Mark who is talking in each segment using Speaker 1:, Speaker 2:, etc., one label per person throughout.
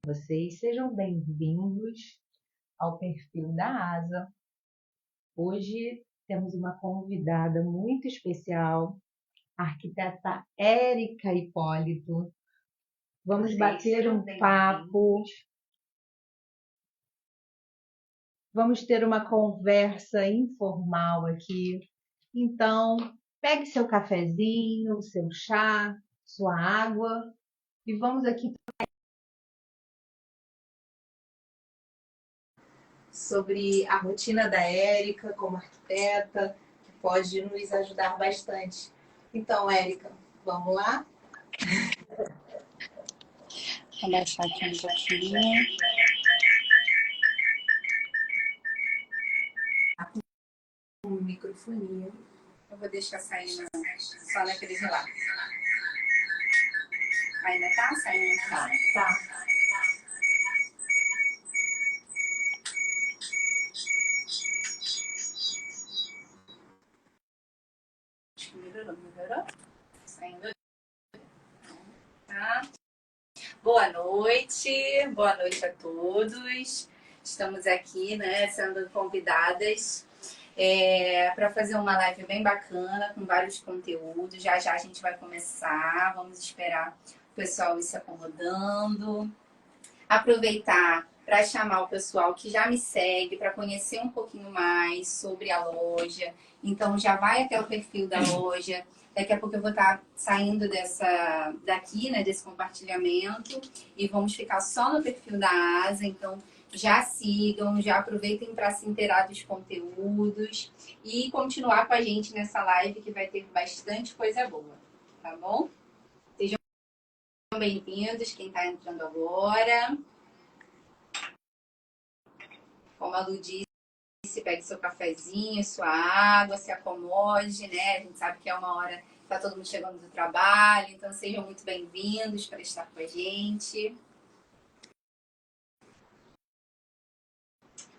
Speaker 1: Vocês sejam bem-vindos ao perfil da Asa. Hoje temos uma convidada muito especial, a arquiteta Érica Hipólito. Vamos bater um papo, vamos ter uma conversa informal aqui. Então, pegue seu cafezinho, seu chá, sua água e vamos aqui
Speaker 2: sobre a rotina da Érica como arquiteta, que pode nos ajudar bastante. Então, Érica, vamos lá?
Speaker 3: Vou baixar aqui um pouquinho.
Speaker 2: Com microfonia. Eu vou deixar saindo só naqueles relatos. Ainda tá saindo? Tá. Melhorou? Saindo. Tá. Boa noite a todos. Estamos aqui, né, sendo convidadas para fazer uma live bem bacana, com vários conteúdos. Já a gente vai começar, vamos esperar o pessoal ir se acomodando. Aproveitar para chamar o pessoal que já me segue, para conhecer um pouquinho mais sobre a loja. Então já vai até o perfil da loja. Daqui a pouco eu vou estar saindo daqui, né, desse compartilhamento, e vamos ficar só no perfil da Asa. Então já sigam, já aproveitem para se inteirar dos conteúdos e continuar com a gente nessa live, que vai ter bastante coisa boa, tá bom? Sejam bem-vindos, quem está entrando agora. Como a Lu disse, pegue seu cafezinho, sua água, se acomode, né? A gente sabe que é uma hora que está todo mundo chegando do trabalho, então sejam muito bem-vindos para estar com a gente.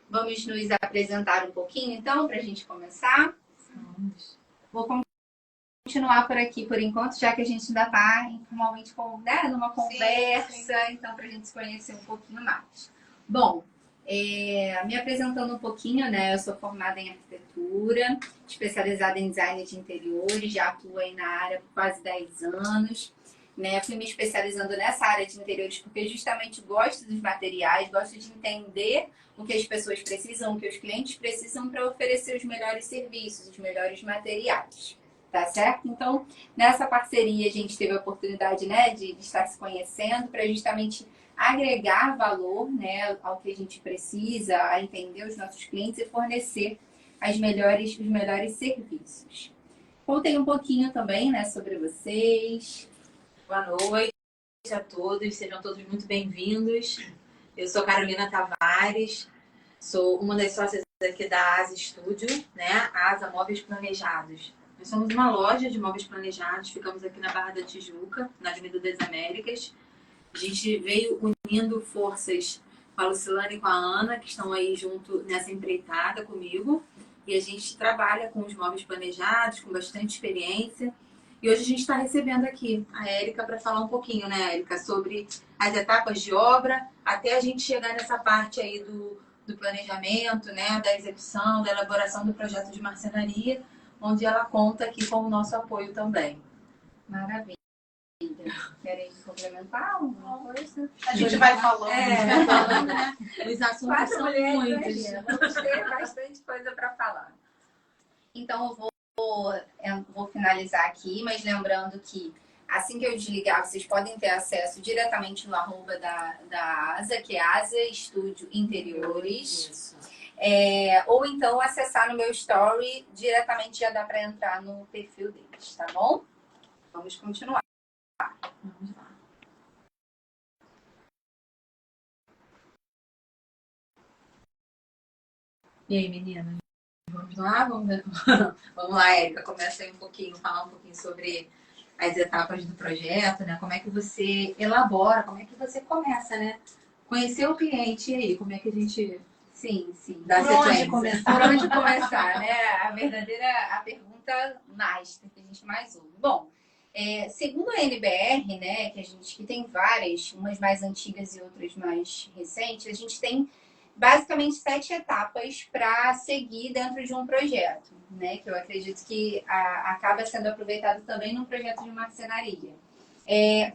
Speaker 2: Vamos nos apresentar um pouquinho, então, para a gente começar? Vamos. Vou continuar por aqui, por enquanto, já que a gente ainda está informalmente numa conversa, então, para a gente se conhecer um pouquinho mais. Bom, me apresentando um pouquinho, né? Eu sou formada em arquitetura, especializada em design de interiores, já atuo aí na área por quase 10 anos. Né? Fui me especializando nessa área de interiores porque justamente gosto dos materiais, gosto de entender o que as pessoas precisam, o que os clientes precisam para oferecer os melhores serviços, os melhores materiais. Tá certo? Então, nessa parceria a gente teve a oportunidade, né, de estar se conhecendo para justamente agregar valor, né, ao que a gente precisa, a entender os nossos clientes e fornecer os melhores serviços. Contei um pouquinho também, né, sobre vocês.
Speaker 4: Boa noite a todos, sejam todos muito bem-vindos. Eu sou Carolina Tavares, sou uma das sócias aqui da Asa Estúdio, né? Asa Móveis Planejados. Nós somos uma loja de móveis planejados, ficamos aqui na Barra da Tijuca, na Avenida das Américas. A gente veio unindo forças com a Lucilane e com a Ana, que estão aí junto nessa empreitada comigo. E a gente trabalha com os móveis planejados, com bastante experiência. E hoje a gente está recebendo aqui a Érica para falar um pouquinho, né, Érica, sobre as etapas de obra, até a gente chegar nessa parte aí do planejamento, né, da execução, da elaboração do projeto de marcenaria, onde ela conta aqui com o nosso apoio também.
Speaker 2: Maravilha. Querem complementar alguma coisa?
Speaker 4: A gente vai falando, né? Os assuntos
Speaker 2: Quatro
Speaker 4: são
Speaker 2: mulheres,
Speaker 4: muitos.
Speaker 2: Vamos ter bastante coisa para falar. Então, eu vou finalizar aqui, mas lembrando que assim que eu desligar, vocês podem ter acesso diretamente no arroba da Asa, que é Asa Estúdio Interiores.
Speaker 4: Isso.
Speaker 2: Ou então acessar no meu story, diretamente já dá para entrar no perfil deles, tá bom? Vamos continuar.
Speaker 4: Vamos lá. E aí, meninas? Vamos lá? Vamos lá, Érica. Começa aí falar um pouquinho sobre as etapas do projeto, né? Como é que você elabora, como é que você começa, né? Conhecer o cliente, e aí, como é que a gente...
Speaker 2: Sim.
Speaker 4: dá
Speaker 2: Por onde
Speaker 4: sequência?
Speaker 2: começar? Por onde começar, né? A pergunta master que a gente mais ouve. Bom, Segundo a NBR, né, que tem várias, umas mais antigas e outras mais recentes, a gente tem basicamente 7 etapas para seguir dentro de um projeto, né, que eu acredito que acaba sendo aproveitado também num projeto de marcenaria.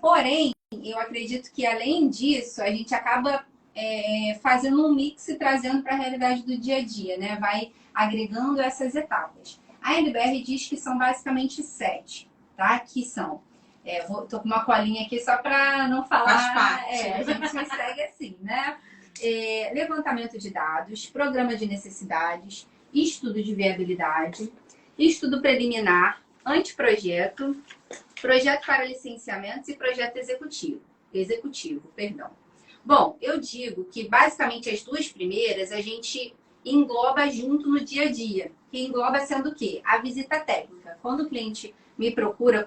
Speaker 2: Porém, eu acredito que além disso, a gente acaba fazendo um mix e trazendo para a realidade do dia a dia, né, vai agregando essas etapas. A NBR diz que são basicamente 7. Tá? Que são. Tô com uma colinha aqui só para não falar.
Speaker 4: Faz parte.
Speaker 2: A gente segue assim, né? Levantamento de dados, programa de necessidades, estudo de viabilidade, estudo preliminar, anteprojeto, projeto para licenciamentos e projeto executivo, perdão. Bom, eu digo que basicamente as 2 primeiras a gente engloba junto no dia a dia, que engloba sendo o quê? A visita técnica. Quando o cliente me procura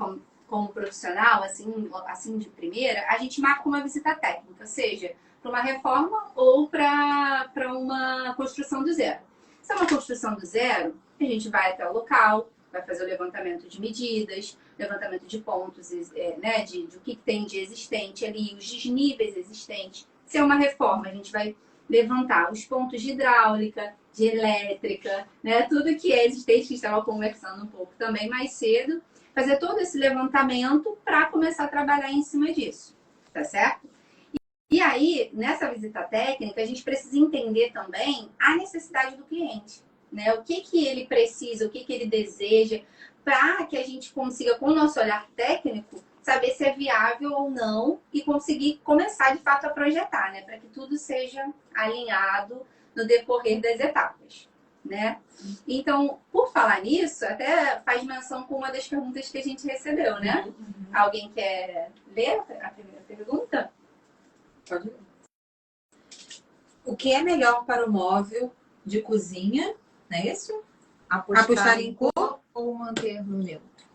Speaker 2: como profissional, assim de primeira, a gente marca uma visita técnica, seja para uma reforma ou para uma construção do zero. Se é uma construção do zero, a gente vai até o local, vai fazer o levantamento de medidas, levantamento de pontos, né, de o que tem de existente ali, os desníveis existentes. Se é uma reforma, a gente vai levantar os pontos de hidráulica, de elétrica, né, tudo que é existente, que a gente estava conversando um pouco também mais cedo, fazer todo esse levantamento para começar a trabalhar em cima disso, tá certo? E aí, nessa visita técnica, a gente precisa entender também a necessidade do cliente, né? O que ele precisa, o que ele deseja, para que a gente consiga, com o nosso olhar técnico, saber se é viável ou não e conseguir começar, de fato, a projetar, né? Para que tudo seja alinhado no decorrer das etapas, né? Então, por falar nisso, até faz menção com uma das perguntas que a gente recebeu, né? Alguém quer ler a primeira pergunta?
Speaker 4: Pode ler. O que é melhor para o móvel de cozinha, não é isso? Apostar em cor
Speaker 1: ou manter no neutro?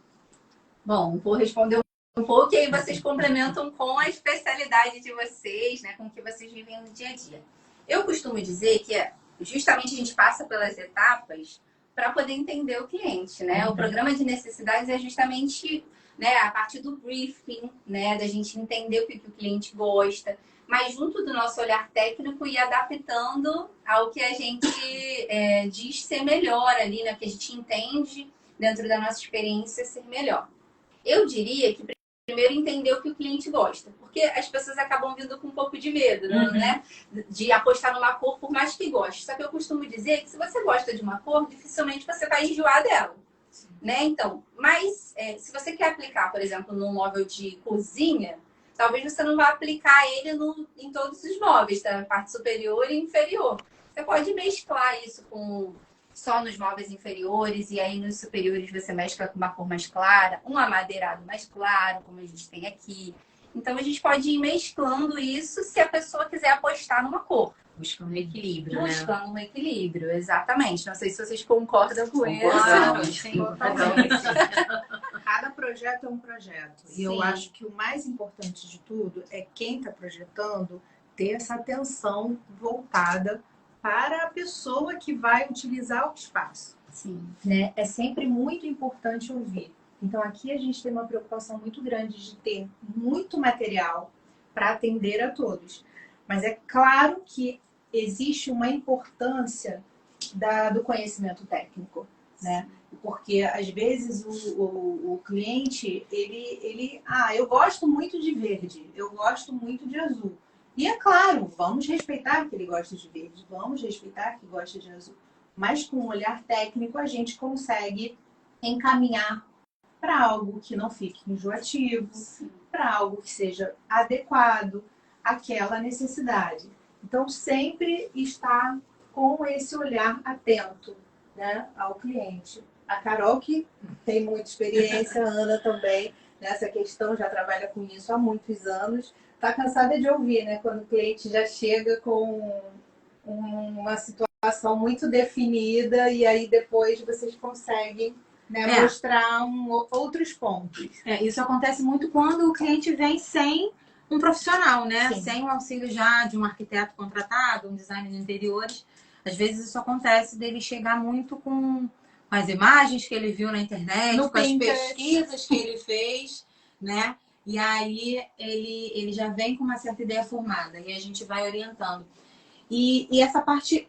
Speaker 2: Bom, vou responder um pouco e aí vocês complementam com a especialidade de vocês, né? Com o que vocês vivem no dia a dia. Eu costumo dizer que justamente a gente passa pelas etapas para poder entender o cliente, né? O programa de necessidades é justamente, né, a partir do briefing, né, da gente entender o que o cliente gosta, mas junto do nosso olhar técnico e adaptando ao que a gente diz ser melhor ali, né? Que a gente entende dentro da nossa experiência ser melhor. Eu diria que primeiro entender o que o cliente gosta, porque as pessoas acabam vindo com um pouco de medo, né? De apostar numa cor por mais que goste. Só que eu costumo dizer que se você gosta de uma cor, dificilmente você vai enjoar dela, né? Então, mas se você quer aplicar, por exemplo, num móvel de cozinha, talvez você não vá aplicar ele em todos os móveis, tá? Parte superior e inferior. Você pode mesclar isso só nos móveis inferiores e aí nos superiores você mescla com uma cor mais clara, um amadeirado mais claro, como a gente tem aqui. Então a gente pode ir mesclando isso se a pessoa quiser apostar numa cor.
Speaker 4: Buscando um equilíbrio, né?
Speaker 2: Buscando um equilíbrio, exatamente. Não sei se vocês concordam com isso.
Speaker 1: Cada projeto é um projeto.
Speaker 2: Sim.
Speaker 1: E eu acho que o mais importante de tudo é quem está projetando ter essa atenção voltada para a pessoa que vai utilizar o espaço.
Speaker 2: Sim.
Speaker 1: Né? É sempre muito importante ouvir. Então aqui a gente tem uma preocupação muito grande de ter muito material para atender a todos. Mas é claro que existe uma importância do conhecimento técnico, né? Porque às vezes o cliente, eu gosto muito de verde, eu gosto muito de azul. E é claro, vamos respeitar que ele gosta de verde, vamos respeitar que gosta de azul. Mas com um olhar técnico a gente consegue encaminhar para algo que não fique enjoativo, para algo que seja adequado àquela necessidade. Então sempre estar com esse olhar atento, né, ao cliente. A Carol, que tem muita experiência, a Ana também, nessa questão, já trabalha com isso há muitos anos, está cansada de ouvir, né? Quando o cliente já chega com uma situação muito definida e aí depois vocês conseguem, né, mostrar outros pontos.
Speaker 4: Isso acontece muito quando o cliente vem sem um profissional, né?
Speaker 1: Sim.
Speaker 4: Sem o auxílio já de um arquiteto contratado, um designer de interiores. Às vezes isso acontece dele chegar muito com as imagens que ele viu na internet,
Speaker 1: No
Speaker 4: com as
Speaker 1: Pinterest.
Speaker 4: pesquisas que ele fez. né? E aí ele já vem com uma certa ideia formada e a gente vai orientando. E essa parte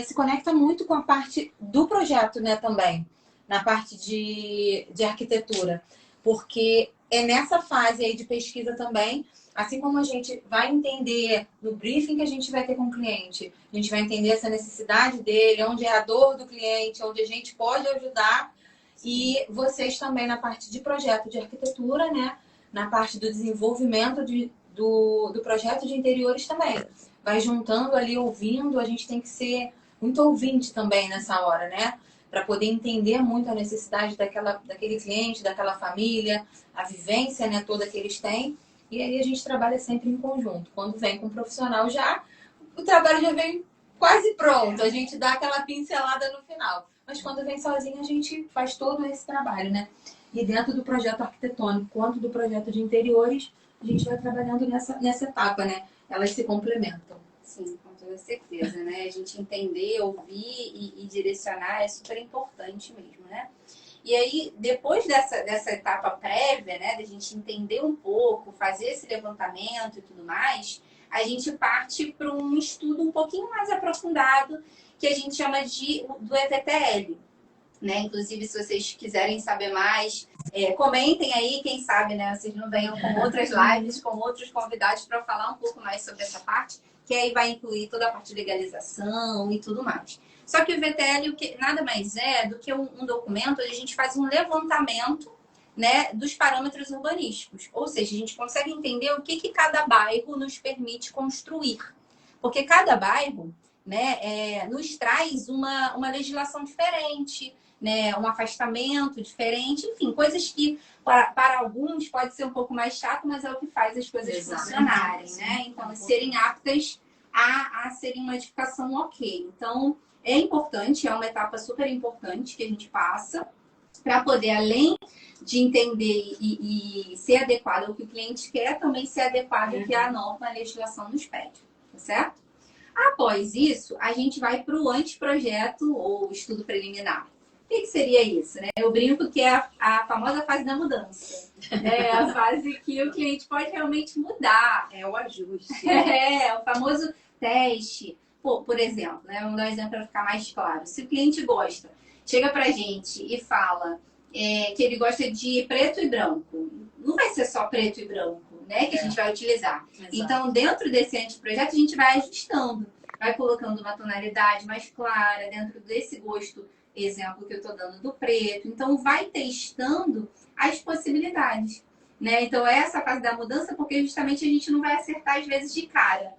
Speaker 4: se conecta muito com a parte do projeto, né, também, na parte de arquitetura, porque é nessa fase aí de pesquisa também, assim como a gente vai entender no briefing que a gente vai ter com o cliente, a gente vai entender essa necessidade dele, onde é a dor do cliente, onde a gente pode ajudar, e vocês também na parte de projeto de arquitetura, né, na parte do desenvolvimento do projeto de interiores também. Vai juntando ali, ouvindo, a gente tem que ser muito ouvinte também nessa hora, né? Para poder entender muito a necessidade daquele cliente, daquela família, a vivência, né, toda que eles têm. E aí a gente trabalha sempre em conjunto. Quando vem com um profissional já, o trabalho já vem quase pronto. A gente dá aquela pincelada no final. Mas quando vem sozinho, a gente faz todo esse trabalho, né? E dentro do projeto arquitetônico, quanto do projeto de interiores, a gente vai trabalhando nessa etapa, né? Elas se complementam.
Speaker 2: Sim, com toda certeza, né? A gente entender, ouvir e direcionar é super importante mesmo, né? E aí, depois dessa etapa prévia, né, da gente entender um pouco, fazer esse levantamento e tudo mais, a gente parte para um estudo um pouquinho mais aprofundado, que a gente chama do EVTL. Né? Inclusive, se vocês quiserem saber mais, comentem aí, quem sabe, né? Vocês não venham com outras lives, com outros convidados para falar um pouco mais sobre essa parte, que aí vai incluir toda a parte de legalização e tudo mais. Só que o VTL nada mais é do que um documento onde a gente faz um levantamento, né, dos parâmetros urbanísticos. Ou seja, a gente consegue entender o que cada bairro nos permite construir. Porque cada bairro, né, nos traz uma legislação diferente, né, um afastamento diferente, enfim, coisas que para alguns pode ser um pouco mais chato, mas é o que faz as coisas funcionarem, né? Então, serem aptas a serem uma edificação ok. Então, é importante, é uma etapa super importante que a gente passa para poder, além de entender e ser adequado ao que o cliente quer, também ser adequado ao que a norma, a legislação nos pede, tá certo? Após isso, a gente vai para o anteprojeto ou estudo preliminar. O que seria isso, né? Eu brinco que é a famosa fase da mudança. É a fase que o cliente pode realmente mudar.
Speaker 4: É o ajuste.
Speaker 2: É o famoso teste. Por exemplo, né? Vamos dar um exemplo para ficar mais claro. Se o cliente gosta, chega para a gente e fala que ele gosta de preto e branco. Não vai ser só preto e branco, né? Que a gente vai utilizar. Exato. Então, dentro desse anteprojeto, a gente vai ajustando. Vai colocando uma tonalidade mais clara dentro desse gosto, exemplo que eu estou dando do preto. Então, vai testando as possibilidades. Né? Então, essa fase da mudança, porque justamente a gente não vai acertar às vezes de cara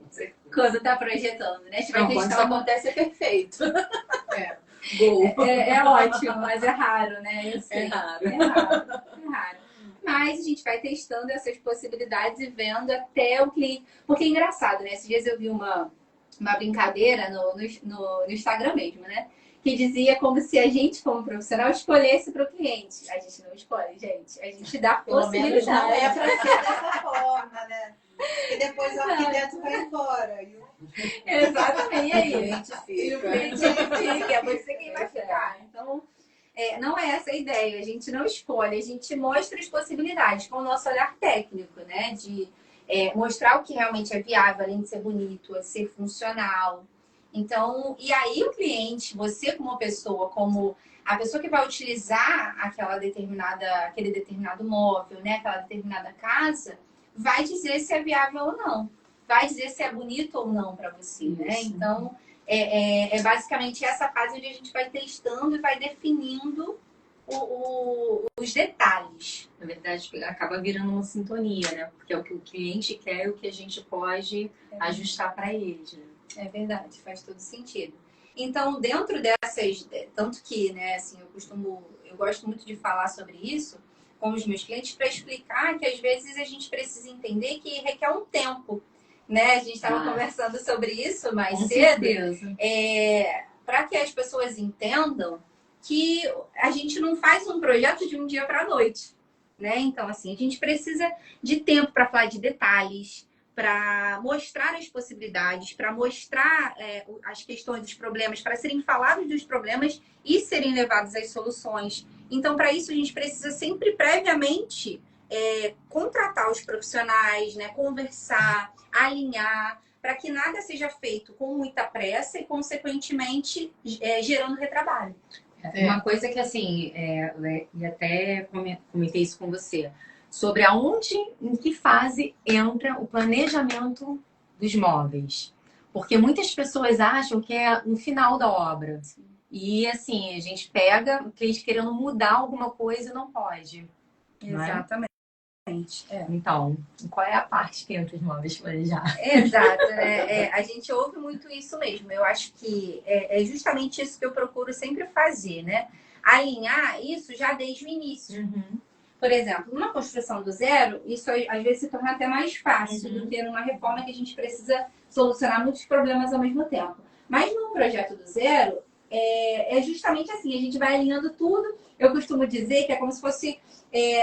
Speaker 2: quando está projetando. Né? A gente vai
Speaker 4: quando isso acontece é perfeito.
Speaker 2: É ótimo, mas é raro, né? Eu sei.
Speaker 4: É raro.
Speaker 2: É raro. Mas a gente vai testando essas possibilidades e vendo até o cliente. Porque é engraçado, né? Esses dias eu vi uma brincadeira no Instagram mesmo, né? Que dizia como se a gente, como profissional, escolhesse para o cliente. A gente não escolhe, gente. A gente dá possibilidade.
Speaker 1: Não é para ser dessa forma, né? E depois o arquiteto vai embora.
Speaker 2: Exatamente. E aí?
Speaker 4: O cliente fica.
Speaker 2: O cliente fica. É você quem vai ficar. Então, não é essa a ideia. A gente não escolhe. A gente mostra as possibilidades com o nosso olhar técnico, né? De mostrar o que realmente é viável, além de ser bonito, é ser funcional. Então, e aí o cliente, você como pessoa, como a pessoa que vai utilizar aquele determinado móvel, né, aquela determinada casa, vai dizer se é viável ou não. Vai dizer se é bonito ou não para você, né? Então, é basicamente essa fase onde a gente vai testando e vai definindo os detalhes.
Speaker 5: Na verdade, acaba virando uma sintonia, né? Porque é o que o cliente quer e o que a gente pode ajustar para eles, né?
Speaker 2: É verdade, faz todo sentido. Então, dentro dessas, tanto que, né, assim, eu gosto muito de falar sobre isso com os meus clientes para explicar que às vezes a gente precisa entender que requer um tempo, né? A gente estava conversando sobre isso mais cedo. Para que as pessoas entendam que a gente não faz um projeto de um dia para a noite, né? Então, assim, a gente precisa de tempo para falar de detalhes, para mostrar as possibilidades, para mostrar as questões dos problemas, para serem falados dos problemas e serem levados às soluções. Então, para isso, a gente precisa sempre previamente contratar os profissionais, né? Conversar, alinhar, para que nada seja feito com muita pressa e, consequentemente, gerando retrabalho.
Speaker 5: Uma coisa que, assim, e até comentei isso com você, sobre em que fase entra o planejamento dos móveis. Porque muitas pessoas acham que é no final da obra. E, assim, a gente pega o cliente querendo mudar alguma coisa e não pode. Não é?
Speaker 2: Exatamente.
Speaker 5: Então, qual é a parte que entra os móveis planejados?
Speaker 2: Exato, né? A gente ouve muito isso mesmo. Eu acho que é justamente isso que eu procuro sempre fazer, né? Alinhar isso já desde o início. Por exemplo, numa construção do zero, isso às vezes se torna até mais fácil do que numa reforma que a gente precisa solucionar muitos problemas ao mesmo tempo. Mas num projeto do zero, é justamente assim, a gente vai alinhando tudo. Eu costumo dizer que é como se fosse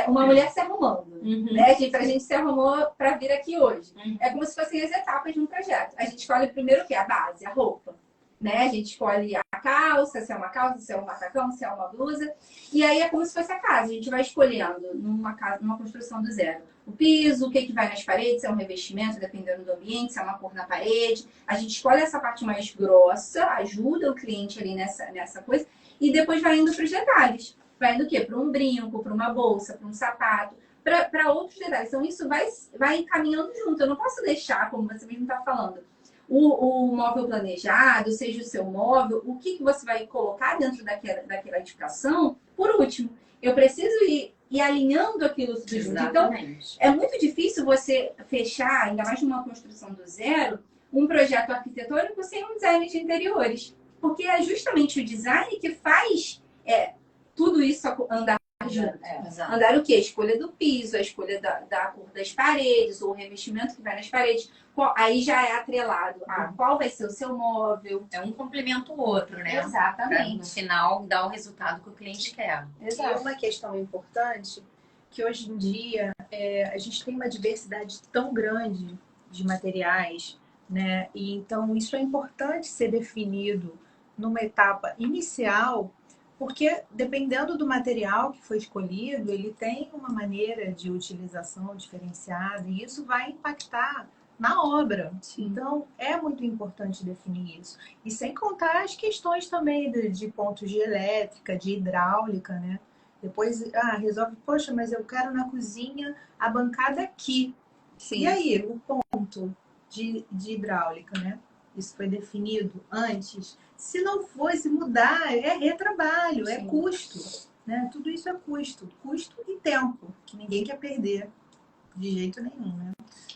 Speaker 2: uma mulher se arrumando. Né? A gente se arrumou para vir aqui hoje. É como se fossem as etapas de um projeto. A gente escolhe primeiro o quê? A base, a roupa. Né? A gente escolhe a calça, se é uma calça, se é um macacão, se é uma blusa. E aí é como se fosse a casa. A gente vai escolhendo numa construção do zero. O piso, o que vai nas paredes, se é um revestimento, dependendo do ambiente, se é uma cor na parede. A gente escolhe essa parte mais grossa, ajuda o cliente ali nessa coisa. E depois vai indo para os detalhes. Vai indo o quê? Para um brinco, para uma bolsa, para um sapato, para outros detalhes. Então, isso vai caminhando junto. Eu não posso deixar, como você mesmo está falando, o móvel planejado, seja o seu móvel, o que você vai colocar dentro daquela edificação, por último. Eu preciso ir alinhando aquilo tudo junto. Então, é muito difícil você fechar, ainda mais numa construção do zero, um projeto arquitetônico sem um design de interiores. Porque é justamente o design que faz tudo isso andar junto. Andar o quê? A escolha do piso, a escolha da cor das paredes, ou o revestimento que vai nas paredes. Aí já é atrelado a qual vai ser o seu móvel.
Speaker 5: É um complementa o outro, né?
Speaker 2: Exatamente.
Speaker 5: Pra, no final, dar o resultado que o cliente quer.
Speaker 6: E uma questão importante, que hoje em dia a gente tem uma diversidade tão grande de materiais, né? E então isso é importante ser definido numa etapa inicial, porque dependendo do material que foi escolhido, ele tem uma maneira de utilização diferenciada e isso vai impactar na obra. Então, é muito importante definir isso. E sem contar as questões também de pontos de elétrica, de hidráulica, né? Depois, resolve, poxa, mas eu quero na cozinha a bancada aqui.
Speaker 2: Sim.
Speaker 6: E aí, o ponto de hidráulica, né? Isso foi definido antes. Se não fosse mudar, é retrabalho, é custo. Né? Tudo isso é custo. Custo e tempo, que ninguém quer perder de jeito nenhum, né?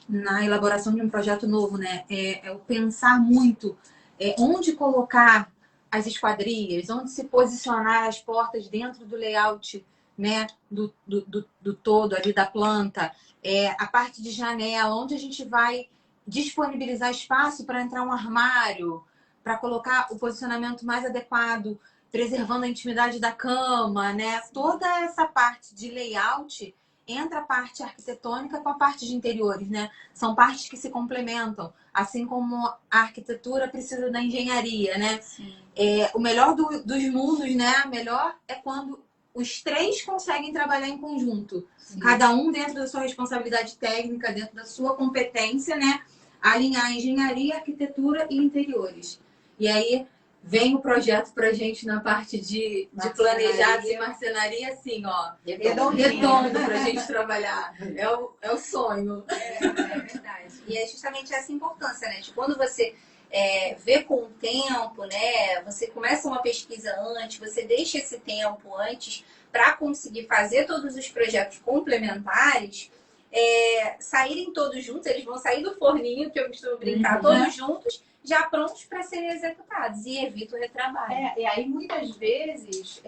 Speaker 4: Na elaboração de um projeto novo, né? É o pensar muito onde colocar as esquadrias, onde se posicionar as portas dentro do layout, né? Do todo ali da planta, a parte de janela, onde a gente vai disponibilizar espaço para entrar um armário, para colocar o posicionamento mais adequado, preservando a intimidade da cama, né? Toda essa parte de layout entra a parte arquitetônica com a parte de interiores, né? São partes que se complementam, assim como a arquitetura precisa da engenharia, né? O melhor dos mundos, né? Melhor é quando os três conseguem trabalhar em conjunto. Cada um dentro da sua responsabilidade técnica, dentro da sua competência, né? Alinhar engenharia, arquitetura e interiores. E aí vem o projeto pra gente na parte de planejados e marcenaria, assim, ó. Redondo pra gente trabalhar. É o sonho.
Speaker 2: É verdade. E é justamente essa importância, né? De quando você vê com o tempo, né? Você começa uma pesquisa antes, você deixa esse tempo antes para conseguir fazer todos os projetos complementares, saírem todos juntos, eles vão sair do forninho, que eu costumo brincar, todos juntos, já prontos para serem executados, e evita o retrabalho.
Speaker 6: E aí muitas vezes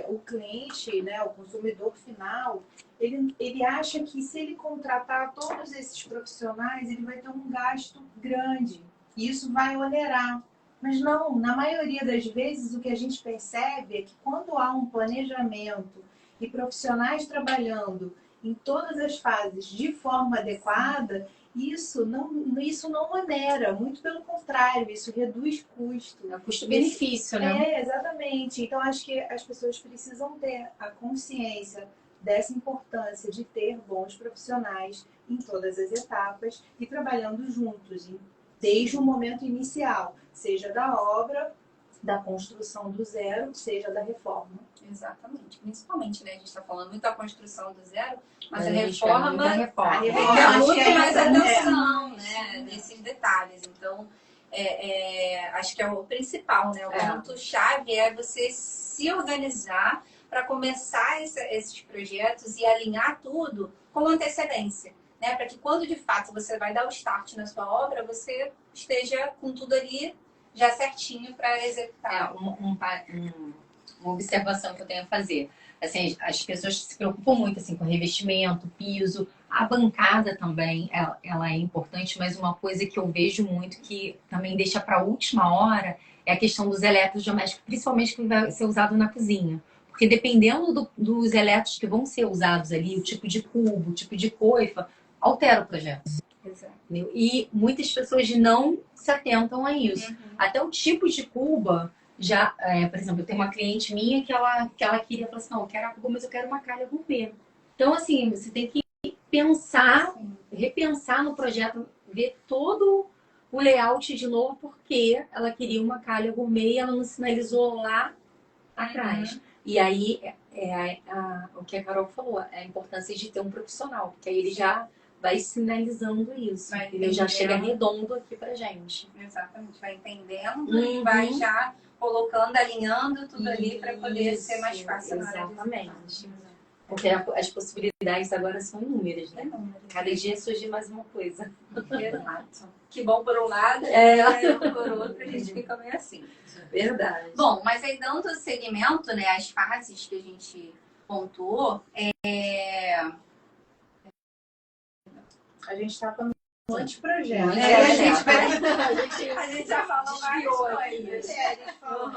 Speaker 6: o cliente, né, o consumidor final, ele acha que se ele contratar todos esses profissionais, ele vai ter um gasto grande. E isso vai onerar. Mas não, na maioria das vezes o que a gente percebe é que quando há um planejamento e profissionais trabalhando em todas as fases de forma adequada, isso não onera, muito pelo contrário, isso reduz custo.
Speaker 5: É custo-benefício, né?
Speaker 6: Exatamente. Então, acho que as pessoas precisam ter a consciência dessa importância de ter bons profissionais em todas as etapas e trabalhando juntos, desde o momento inicial, seja da obra, da construção do zero, seja da reforma.
Speaker 2: Exatamente. Principalmente, né? A gente está falando muito da construção do zero, mas
Speaker 5: Mas
Speaker 2: a
Speaker 5: a gente pega
Speaker 2: reforma
Speaker 5: muita reforma.
Speaker 2: requer muito
Speaker 6: Acho que
Speaker 2: mais
Speaker 6: é-
Speaker 2: atenção, né? Nesses detalhes. Então, acho que é o principal, né? O ponto-chave é você se organizar para começar esses projetos e alinhar tudo com antecedência, né? Para que quando de fato você vai dar o start na sua obra, você esteja com tudo ali já certinho para executar.
Speaker 5: Uma observação que eu tenho a fazer. Assim, as pessoas se preocupam muito assim, com revestimento, piso, a bancada também, ela é importante, mas uma coisa que eu vejo muito que também deixa para a última hora é a questão dos eletrodomésticos, principalmente que vai ser usado na cozinha. Porque dependendo dos elétricos que vão ser usados ali, o tipo de cubo, o tipo de coifa, altera o projeto.
Speaker 2: Exato.
Speaker 5: Entendeu? E muitas pessoas não se atentam a isso. Até o tipo de cuba, já, por exemplo, eu tenho uma cliente minha que ela queria falar assim, não, eu quero a cuba, mas eu quero uma calha gourmet. Então, assim, você tem que pensar, repensar no projeto, ver todo o layout de novo, porque ela queria uma calha gourmet e ela não sinalizou lá atrás. E aí, o que a Carol falou, a importância de ter um profissional, porque aí ele já vai sinalizando isso. Ele já chega redondo aqui pra gente.
Speaker 2: Exatamente, vai entendendo e vai já colocando, alinhando tudo ali para poder ser mais fácil na hora de
Speaker 5: Exatamente. Porque as possibilidades agora são inúmeras, né? Cada dia surge mais uma coisa.
Speaker 2: Exato. Que bom por um lado, por outro a gente fica meio assim.
Speaker 5: Verdade.
Speaker 2: Bom, mas aí dando seguimento, né, às fases que a gente pontuou,
Speaker 6: A gente está falando do anteprojeto.
Speaker 2: A gente já falou várias coisas. A gente falou.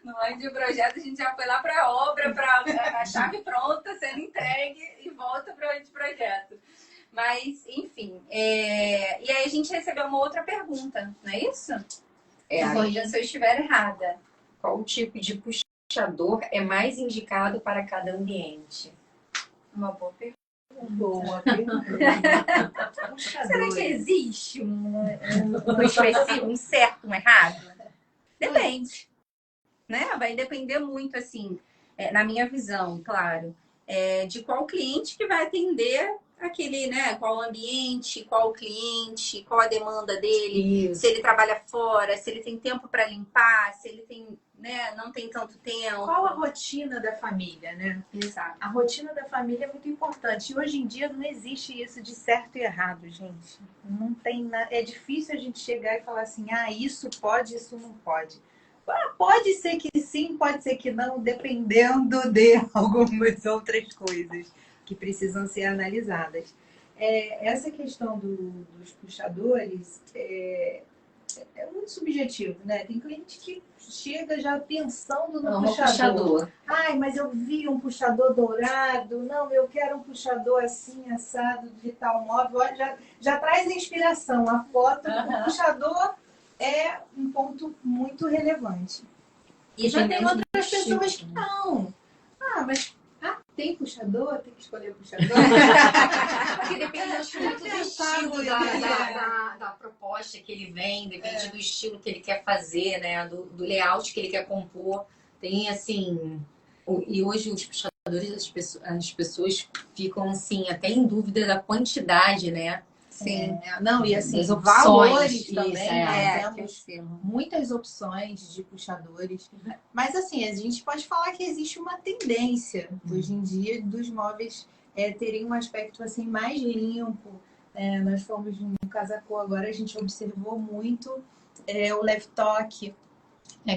Speaker 2: No anteprojeto, a gente já foi lá para a obra, para a chave pronta, sendo entregue e volta para o anteprojeto. Mas, enfim. E aí a gente recebeu uma outra pergunta, não é isso? Corrija se eu estiver errada.
Speaker 5: Qual tipo de puxador é mais indicado para cada ambiente?
Speaker 2: Uma boa pergunta.
Speaker 6: Boa pergunta.
Speaker 2: Será que existe um específico, um certo, um errado? Depende. Né? Vai depender muito, assim, na minha visão, claro, de qual cliente que vai atender aquele, né? Qual ambiente, qual cliente, qual a demanda dele,
Speaker 5: Isso.
Speaker 2: se ele trabalha fora, se ele tem tempo para limpar, se ele tem, né, não tem tanto tempo.
Speaker 6: Qual a rotina da família, né?
Speaker 2: Exato.
Speaker 6: A rotina da família é muito importante. E hoje em dia não existe isso de certo e errado, gente. Não tem nada. É difícil a gente chegar e falar assim, isso pode, isso não pode. Pode ser que sim, pode ser que não, dependendo de algumas outras coisas que precisam ser analisadas. Essa questão dos puxadores é muito subjetivo, né? Tem cliente que chega já pensando no puxador. Ai, mas eu vi um puxador dourado. Não, eu quero um puxador assim, assado, de tal móvel. Olha, já traz inspiração. A foto do puxador é um ponto muito relevante. E já tem outras pessoas que não. Mas tem puxador? Tem que escolher puxador?
Speaker 5: Porque depende muito do estilo da proposta que ele vem, depende do estilo que ele quer fazer, né? Do layout que ele quer compor. Tem assim. E hoje os puxadores, as pessoas ficam assim, até em dúvida da quantidade, né?
Speaker 2: Sim.
Speaker 6: Não, e assim,
Speaker 5: das
Speaker 6: os
Speaker 5: opções,
Speaker 6: valores
Speaker 5: isso,
Speaker 6: também. Temos muitas opções de puxadores. Mas assim, a gente pode falar que existe uma tendência hoje em dia dos móveis terem um aspecto assim mais limpo. Nós fomos no Casacô agora, a gente observou muito o Leftock,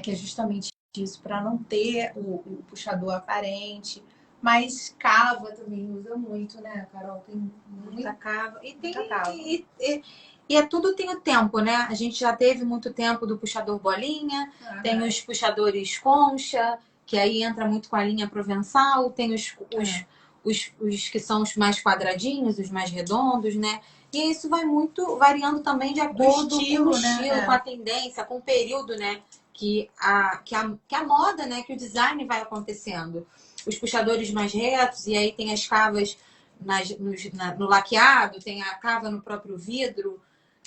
Speaker 6: que é justamente isso, para não ter o puxador aparente. Mas cava também usa muito, né, Carol? Tem muita cava. E tem cava.
Speaker 7: E tudo tem o tempo, né? A gente já teve muito tempo do puxador bolinha, tem os puxadores concha, que aí entra muito com a linha provençal, tem os que são os mais quadradinhos, os mais redondos, né? E isso vai muito variando também de acordo com o estilo, com a tendência, com o período, né? Que a moda, né? Que o design vai acontecendo. os puxadores mais retos, e aí tem as cavas no laqueado, tem a cava no próprio vidro,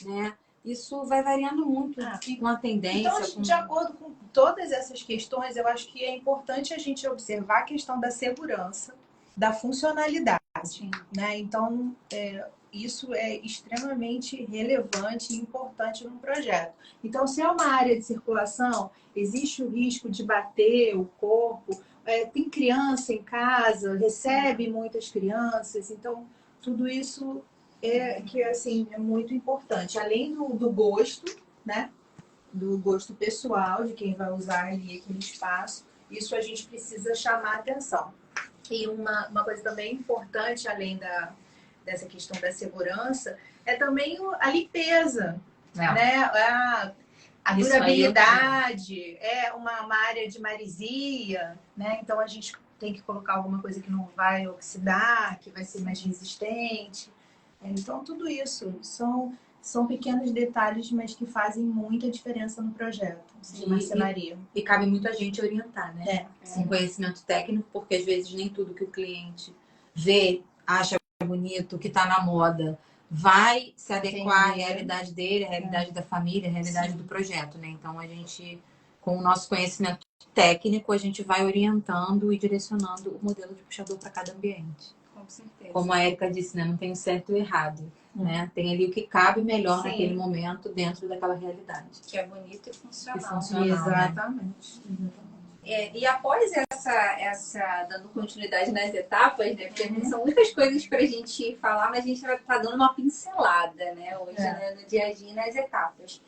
Speaker 7: né? Isso vai variando muito com a tendência.
Speaker 6: Então, de acordo com todas essas questões, eu acho que é importante a gente observar a questão da segurança, da funcionalidade, né? Então, isso é extremamente relevante e importante num projeto. Então, se é uma área de circulação, existe o risco de bater o corpo, tem criança em casa, recebe muitas crianças, então tudo isso assim, é muito importante. Além do gosto, né? Do gosto pessoal de quem vai usar ali aquele espaço, isso a gente precisa chamar a atenção. E uma coisa também importante, além dessa questão da segurança, é também a limpeza, né? A durabilidade, uma área de maresia, né? Então a gente tem que colocar alguma coisa que não vai oxidar, que vai ser mais resistente. Então tudo isso são pequenos detalhes, mas que fazem muita diferença no projeto de marcenaria.
Speaker 5: E cabe muito a gente orientar, né? Com conhecimento técnico, porque às vezes nem tudo que o cliente vê, acha bonito, que está na moda, vai se adequar à realidade dele, à realidade da família, à realidade do projeto, né? Então a gente, com o nosso conhecimento técnico, a gente vai orientando e direcionando o modelo de puxador para cada ambiente.
Speaker 2: Com certeza.
Speaker 5: Como a Érica disse, né? Não tem o certo e o errado. Né? Tem ali o que cabe melhor naquele momento dentro daquela realidade.
Speaker 2: Que é bonito e funcional.
Speaker 6: Exatamente.
Speaker 2: E após essa dando continuidade nas etapas, né? Porque são muitas coisas para a gente falar, mas a gente vai estar dando uma pincelada, né? Hoje, né? No dia a dia, nas etapas.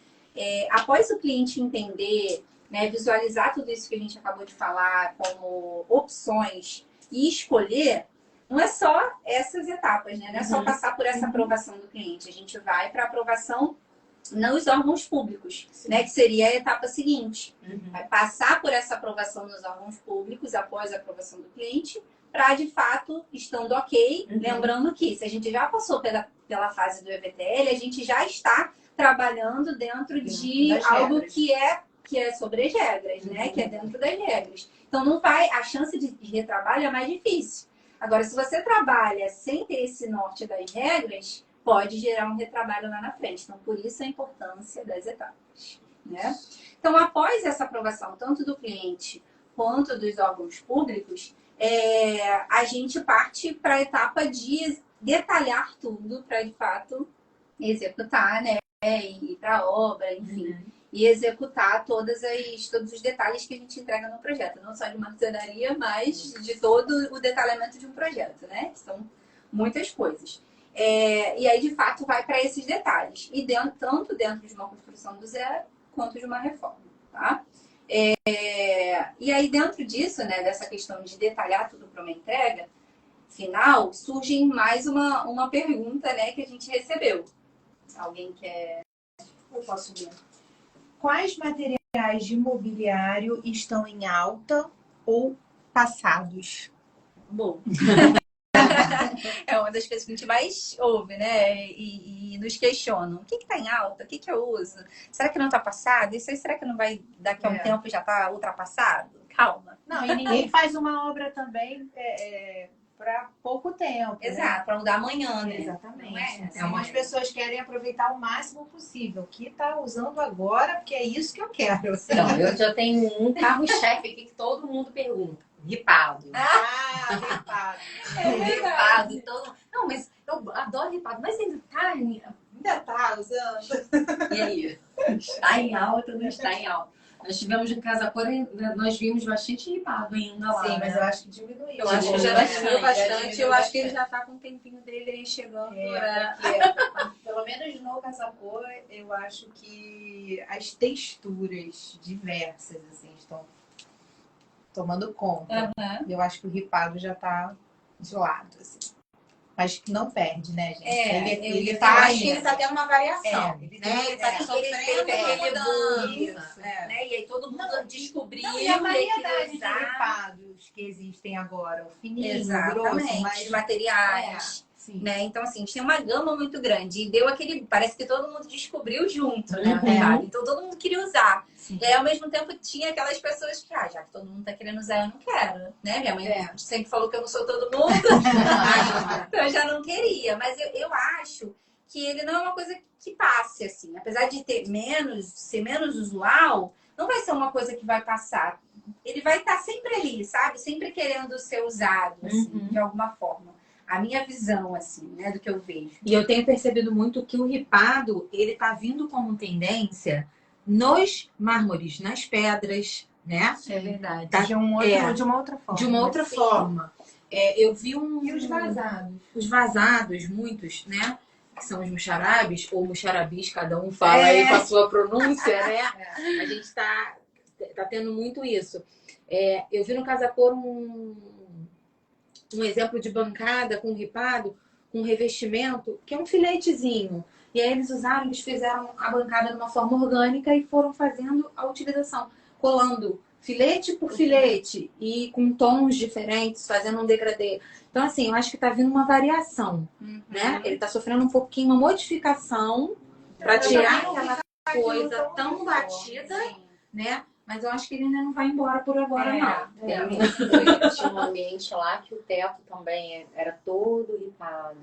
Speaker 2: Após o cliente entender, né? Visualizar tudo isso que a gente acabou de falar como opções e escolher, não é só essas etapas, né? Não é só passar por essa aprovação do cliente. A gente vai para a aprovação nos órgãos públicos, né? Que seria a etapa seguinte. Vai passar por essa aprovação nos órgãos públicos após a aprovação do cliente, para, de fato, estando ok, lembrando que se a gente já passou pela fase do EVTL, a gente já está trabalhando dentro de algo que é sobre as regras, né? Que é dentro das regras. Então, não vai, a chance de retrabalho é mais difícil. Agora, se você trabalha sem ter esse norte das regras, pode gerar um retrabalho lá na frente. Então, por isso a importância das etapas, né? Então, após essa aprovação, tanto do cliente quanto dos órgãos públicos, a gente parte para a etapa de detalhar tudo para, de fato, executar, né? E ir para a obra, enfim. E executar todos os detalhes que a gente entrega no projeto. Não só de marcenaria, mas de todo o detalhamento de um projeto, né? São muitas coisas. E aí, de fato, vai para esses detalhes. E tanto dentro de uma construção do zero, quanto de uma reforma, tá? E aí, dentro disso, né? Dessa questão de detalhar tudo para uma entrega final, surge mais uma pergunta, né? Que a gente recebeu. Alguém quer... Eu posso ver.
Speaker 6: Quais materiais de mobiliário estão em alta ou passados?
Speaker 2: Bom, é uma das coisas que a gente mais ouve, né? E nos questionam. O que está em alta? O que eu uso? Será que não está passado? Isso aí, será que não vai, daqui a um tempo, já está ultrapassado? Calma.
Speaker 6: Não, e ninguém faz uma obra também para pouco tempo.
Speaker 2: Exato,
Speaker 6: né?
Speaker 2: para mudar amanhã, né?
Speaker 6: Exatamente. Algumas pessoas querem aproveitar o máximo possível. O que está usando agora, porque é isso que eu quero.
Speaker 3: Então, eu já tenho um carro-chefe aqui que todo mundo pergunta. Ripado.
Speaker 6: Ripado.
Speaker 3: Ripado. Então... Não, mas eu adoro ripado. Mas ainda
Speaker 6: tá usando.
Speaker 3: E aí? Está em alta ou não está em alta? Nós tivemos em Casa Cor, nós vimos bastante ripado ainda lá.
Speaker 6: Sim, mas
Speaker 3: né?
Speaker 6: eu acho que diminuiu.
Speaker 3: Eu acho que já diminuiu
Speaker 2: bastante. Eu acho que ele já está com o tempinho dele aí chegando.
Speaker 6: Pelo menos no Casa Cor, eu acho que as texturas diversas assim, estão tomando conta. Eu acho que o ripado já está de lado, assim. Mas que não perde, né, gente? Ele tá
Speaker 7: acho que ele está tendo uma variação.
Speaker 6: Ele
Speaker 7: está sofrendo
Speaker 2: mudança. Né? E aí todo mundo descobriu
Speaker 6: e a variedade de
Speaker 2: usar.
Speaker 6: ripados que existem agora. O fininho,
Speaker 2: Exatamente,
Speaker 6: grosso, mas...
Speaker 2: os materiais. Né? Então, assim, a gente tem uma gama muito grande. E deu aquele... Parece que todo mundo descobriu junto, né? Então, todo mundo queria usar. E aí, ao mesmo tempo, tinha aquelas pessoas que, já que todo mundo tá querendo usar, eu não quero, né? Minha mãe sempre falou que eu não sou todo mundo, então eu já não queria. Mas eu acho que ele não é uma coisa que passe, assim. Apesar de ser menos usual, não vai ser uma coisa que vai passar. Ele vai estar sempre ali, sabe? Sempre querendo ser usado, assim, de alguma forma. A minha visão, assim, né, do que eu vejo.
Speaker 5: E eu tenho percebido muito que o ripado, ele tá vindo como tendência nos mármores, nas pedras, né?
Speaker 7: É verdade.
Speaker 5: Tá,
Speaker 6: De uma outra forma.
Speaker 5: de uma outra forma. Eu vi
Speaker 6: E os vazados?
Speaker 5: Os vazados, muitos, né? Que são os muxarabes, ou muxarabis, cada um fala aí com a sua pronúncia, né? A gente tá tendo muito isso. Eu vi no Casa Cor um exemplo de bancada com ripado, com revestimento, que é um filetezinho. E aí eles fizeram a bancada de uma forma orgânica e foram fazendo a utilização, colando filete por filete e com tons diferentes, fazendo um degradê. Então, assim, eu acho que tá vindo uma variação, né? Ele tá sofrendo um pouquinho, uma modificação para tirar aquela coisa tão batida, né? Mas eu acho que ele ainda não vai embora por agora, não.
Speaker 3: Tinha um ambiente lá que o teto também era todo ripado.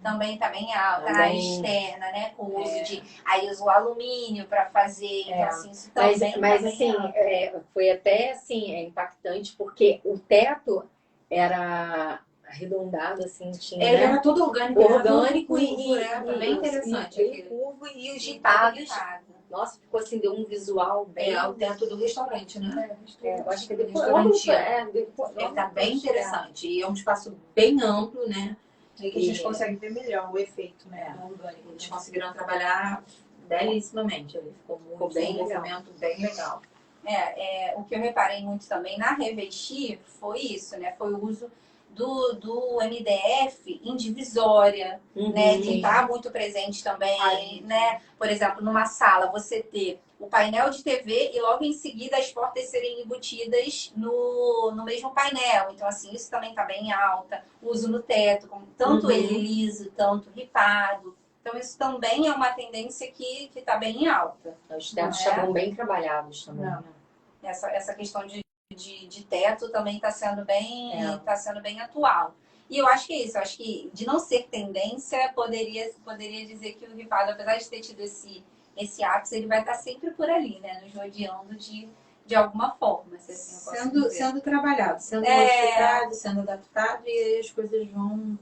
Speaker 2: Também tá bem alta, a
Speaker 3: Também.
Speaker 2: externa, né? Com o uso de... Aí usa o alumínio para fazer, então assim, isso
Speaker 3: Mas,
Speaker 2: também
Speaker 3: mas
Speaker 2: tá bem
Speaker 3: assim,
Speaker 2: alto.
Speaker 3: foi até assim, impactante, porque o teto era arredondado, assim, tinha,
Speaker 5: Ele
Speaker 3: né?
Speaker 5: era todo orgânico,
Speaker 3: Orgânico
Speaker 5: bem interessante.
Speaker 3: bem curvo e os ritados. Nossa, ficou assim, deu um visual bem.
Speaker 5: O teto do restaurante, né?
Speaker 3: Eu acho que depois.
Speaker 5: Ele tá bem interessante. E é um espaço bem amplo, né?
Speaker 6: E que a gente consegue ver melhor o efeito, né?
Speaker 5: Orgânico. Eles conseguiram trabalhar belíssimamente. Ele ficou bem
Speaker 3: legal.
Speaker 5: movimento bem legal.
Speaker 2: O que eu reparei muito também na Revestir foi isso, né? Foi o uso do MDF em divisória, né? Que está muito presente também, né? Por exemplo, numa sala, você ter o painel de TV e logo em seguida as portas serem embutidas no mesmo painel. Então, assim, isso também está bem alta. O uso no teto, tanto ele liso, tanto ripado. Então, isso também é uma tendência que está bem alta.
Speaker 3: Os tetos estavam bem trabalhados também.
Speaker 2: Essa questão de teto também está sendo bem atual. E eu acho que é isso. Eu acho que, de não ser tendência, poderia dizer que o ripado, apesar de ter tido esse ápice, ele vai estar sempre por ali, né? Nos rodeando de alguma forma. Se assim eu posso dizer.
Speaker 5: Sendo trabalhado, sendo modificado, sendo adaptado, e as coisas vão...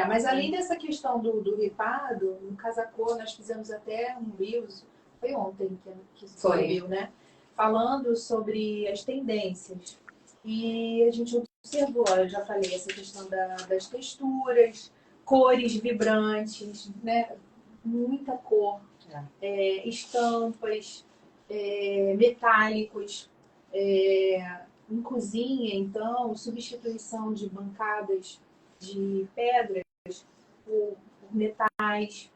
Speaker 6: Mas além dessa questão do ripado, no Casa Cor nós fizemos até um Reels, foi ontem que subiu, né? Falando sobre as tendências. E a gente observou, eu já falei, essa questão das texturas, cores vibrantes, né? Muita cor, estampas, metálicos. Em cozinha, então, substituição de bancadas de pedras por metais.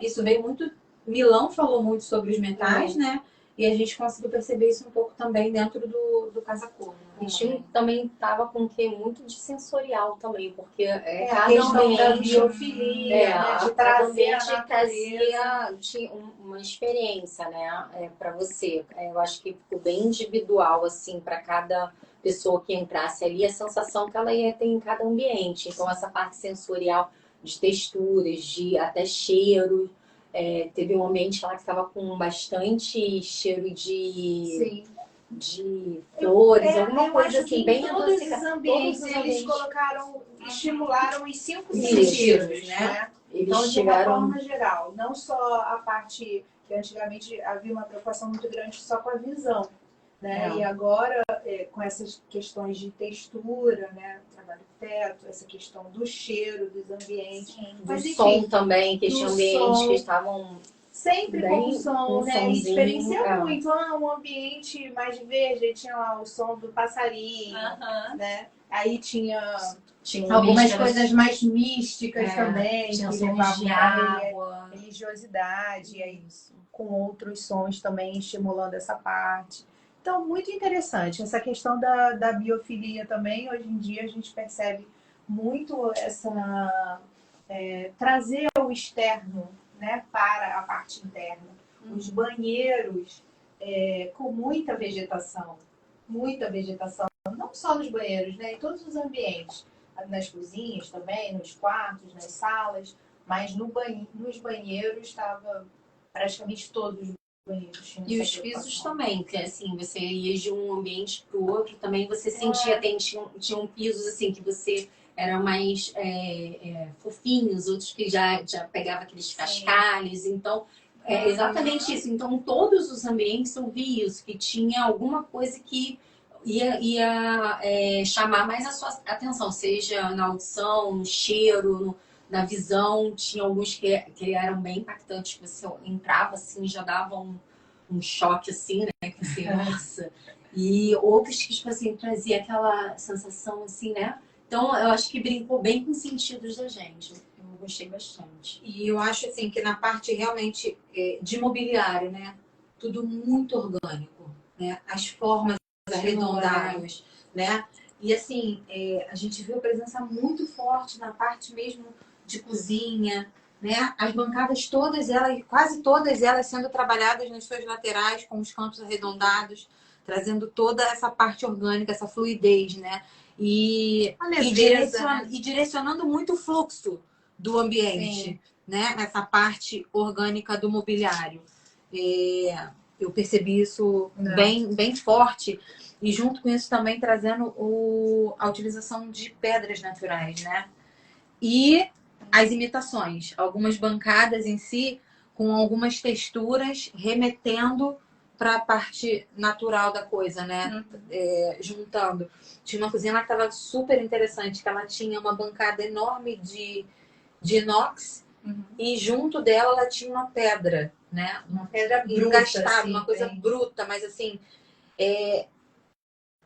Speaker 5: Isso veio muito... Milão falou muito sobre os metais, né? E a gente conseguiu perceber isso um pouco também dentro do Casa Cor.
Speaker 3: A gente também estava com muito de sensorial também, porque
Speaker 6: a questão da biofilia, né, de trazer a natureza.
Speaker 3: tinha uma experiência, né, para você. Eu acho que ficou bem individual, assim, para cada pessoa que entrasse ali, a sensação que ela ia ter em cada ambiente. Então, essa parte sensorial de texturas, de até cheiro. Teve um ambiente lá que estava com bastante cheiro de flores, alguma coisa assim, bem
Speaker 6: todos os ambientes, eles estimularam os 5 sentidos, né? Então, de uma forma geral, não só a parte que antigamente havia uma preocupação muito grande só com a visão, né? E agora, com essas questões de textura, né? Trabalho do teto, essa questão do cheiro dos ambientes.
Speaker 3: Do som também, que tinha ambientes que estavam...
Speaker 6: Sempre com som, né? E diferencia muito. Um ambiente mais verde, tinha lá o som do passarinho, né? Aí tinha algumas coisas mais místicas também,
Speaker 5: tinha
Speaker 6: que
Speaker 5: sons
Speaker 6: levavam
Speaker 5: de
Speaker 6: a
Speaker 5: água,
Speaker 6: religiosidade, e aí com outros sons também estimulando essa parte. Então, muito interessante. Essa questão da biofilia também, hoje em dia a gente percebe muito essa... trazer o externo, né, para a parte interna. Os banheiros com muita vegetação, não só nos banheiros, né? Em todos os ambientes, nas cozinhas também, nos quartos, nas salas, mas nos banheiros estava praticamente todos os banheiros tinham
Speaker 3: E
Speaker 6: essa
Speaker 3: os pisos
Speaker 6: preocupação.
Speaker 3: também, que assim, você ia de um ambiente para o outro, também você sentia, tinham pisos assim, que você eram mais fofinhos, outros que já pegava aqueles cascalhos, então é exatamente isso. Então, todos os ambientes eu vi isso, que tinha alguma coisa que ia chamar mais a sua atenção, seja na audição, no cheiro, na visão. Tinha alguns que eram bem impactantes, que você entrava assim, já dava um choque assim, né? Que você, nossa. E outros que, tipo assim, trazia aquela sensação assim, né? Então, eu acho que brincou bem com os sentidos da gente. Eu gostei bastante.
Speaker 7: E eu acho assim que na parte realmente de mobiliário, né? Tudo muito orgânico, né? As formas arredondadas, né? E assim, a gente viu a presença muito forte na parte mesmo de cozinha, né? As bancadas todas elas, quase todas elas sendo trabalhadas nas suas laterais com os cantos arredondados, trazendo toda essa parte orgânica, essa fluidez, né? E direcionando muito o fluxo do ambiente, né? Essa parte orgânica do mobiliário. Eu percebi isso bem forte. E junto com isso também trazendo a utilização de pedras naturais, né? E as imitações. Algumas bancadas em si com algumas texturas remetendo para a parte natural da coisa, né? Juntando. Tinha uma cozinha lá que estava super interessante, que ela tinha uma bancada enorme de inox e junto dela ela tinha uma pedra, né? Uma pedra engastada, uma coisa bruta, mas assim,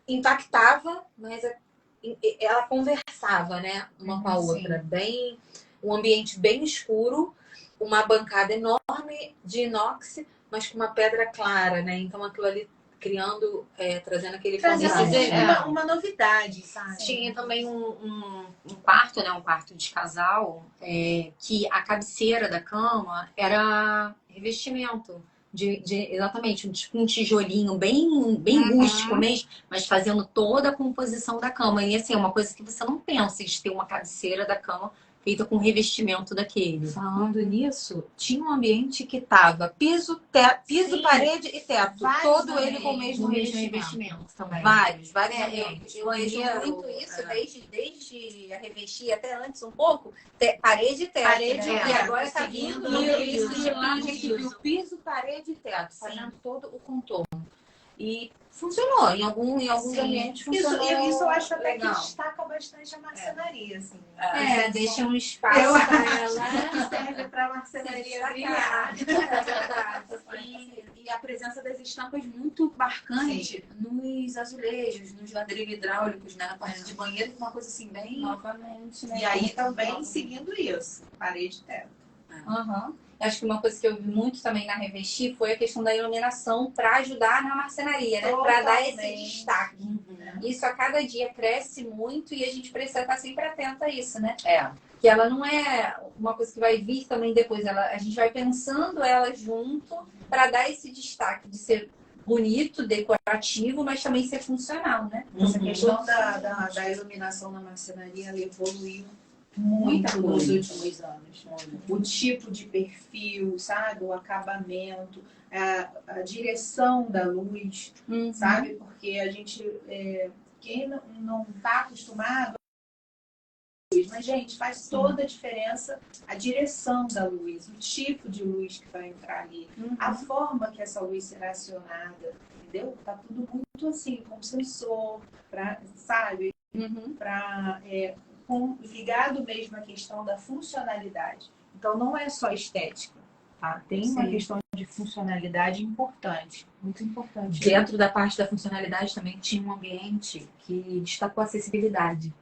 Speaker 7: impactava, mas ela conversava, né? Uma com a outra. Bem, um ambiente bem escuro, uma bancada enorme de inox, mas com uma pedra clara, né? Então aquilo ali criando, trazendo aquele contraste.
Speaker 6: Uma novidade, sabe?
Speaker 3: Tinha também um quarto, né? Um quarto de casal, que a cabeceira da cama era revestimento. Exatamente, tipo um tijolinho bem rústico mesmo, mas fazendo toda a composição da cama. E assim, é uma coisa que você não pensa de ter uma cabeceira da cama feita com revestimento daquele.
Speaker 7: Falando nisso, tinha um ambiente que tava piso, parede e teto. Todo ele com o mesmo revestimento
Speaker 3: também.
Speaker 7: Vários ambientes.
Speaker 3: Eu vejo muito isso desde a revestir até antes um pouco, parede e teto. E agora tá vindo
Speaker 7: isso. A gente viu piso, parede e teto, fazendo todo o contorno. E funcionou, em alguns ambientes funcionou.
Speaker 6: Isso eu acho até
Speaker 3: legal.
Speaker 6: Que destaca bastante a marcenaria, assim.
Speaker 3: Deixa um espaço para ela.
Speaker 6: Que serve para a marcenaria brilhar.
Speaker 7: E a presença das estampas muito marcante nos azulejos, nos ladrilhos hidráulicos, né? Na parte de banheiro, uma coisa assim bem...
Speaker 3: Novamente, né?
Speaker 6: E aí também seguindo isso, parede e teto.
Speaker 2: Acho que uma coisa que eu vi muito também na Revestir foi a questão da iluminação para ajudar na marcenaria, né? Para dar esse destaque. Isso a cada dia cresce muito e a gente precisa estar sempre atento a isso, né? Que ela não é uma coisa que vai vir também depois. A gente vai pensando ela junto para dar esse destaque de ser bonito, decorativo, mas também ser funcional, né?
Speaker 6: Essa questão da iluminação na marcenaria ela evoluiu muito nos últimos anos. O tipo de perfil, sabe? O acabamento, a direção da luz, sabe? Porque a gente, quem não está acostumado, mas, gente, faz toda a diferença a direção da luz, o tipo de luz que vai entrar ali, a forma que essa luz será acionada, entendeu? Tá tudo muito assim, com sensor, sabe? Ligado mesmo à questão da funcionalidade. Então, não é só estética, tá? Tem uma questão de funcionalidade importante, muito importante.
Speaker 7: Dentro da parte da funcionalidade também tinha um ambiente que destacou a acessibilidade.